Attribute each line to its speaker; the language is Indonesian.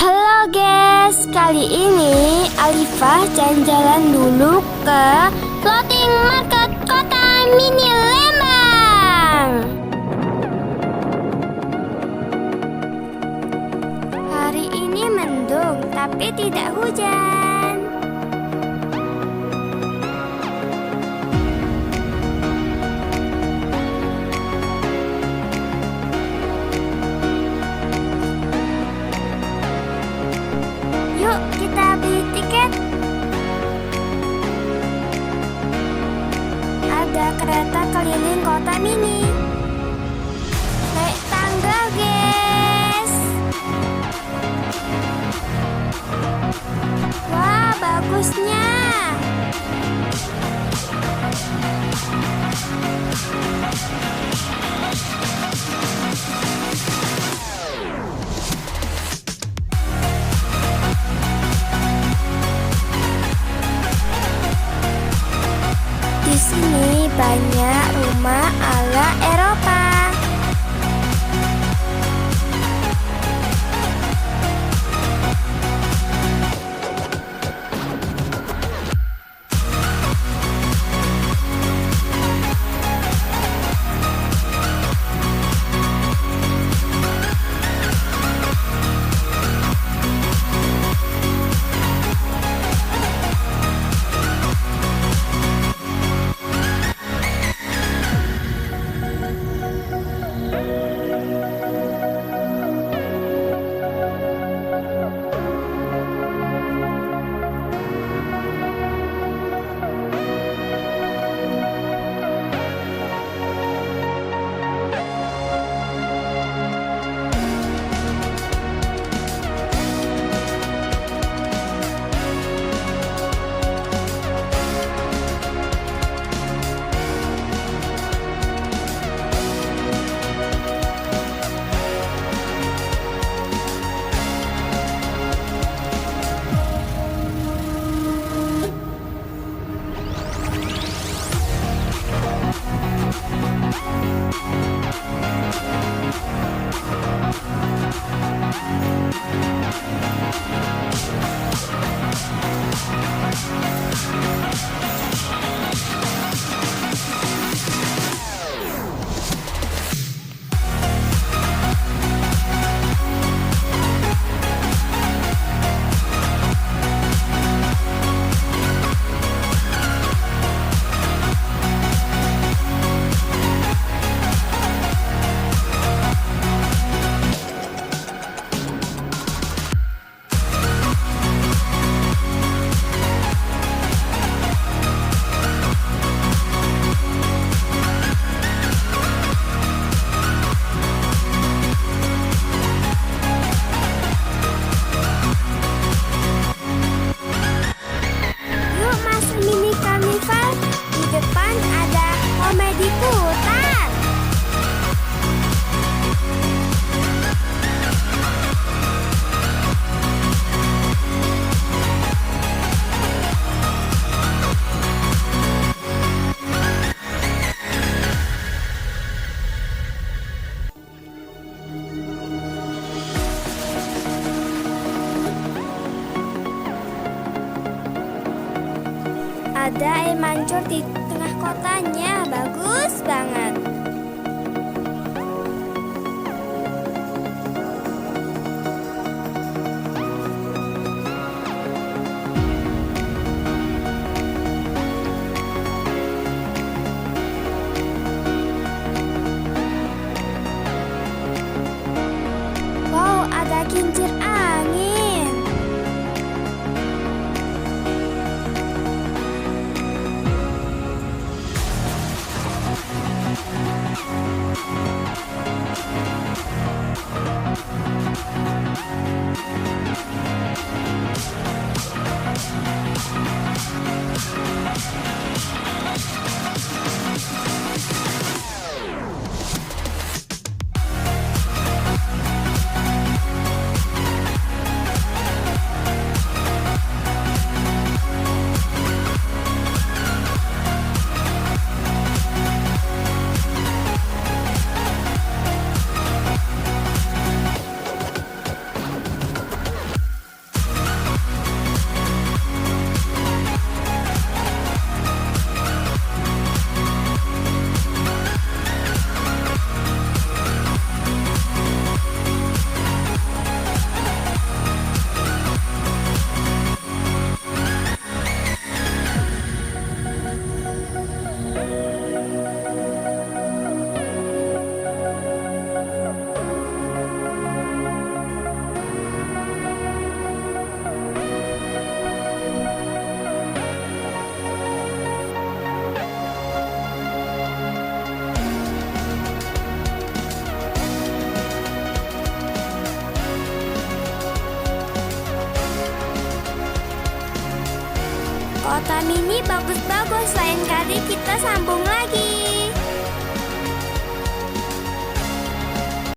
Speaker 1: Halo guys, kali ini Alifah jalan-jalan dulu ke Floating Market Kota Mini Lembang. Hari ini mendung, tapi tidak hujan. Yuk kita beli tiket. Ada kereta keliling kota mini. Naik tangga guys. Wah, bagusnya. Di sini banyak rumah ala Eropa. Yuk masuk mini karnival. Di depan ada komedi putar. Ada air mancur di tengah kotanya, bagus banget. Wow, ada kincir angin. Kota mini bagus-bagus, lain kali kita sambung lagi.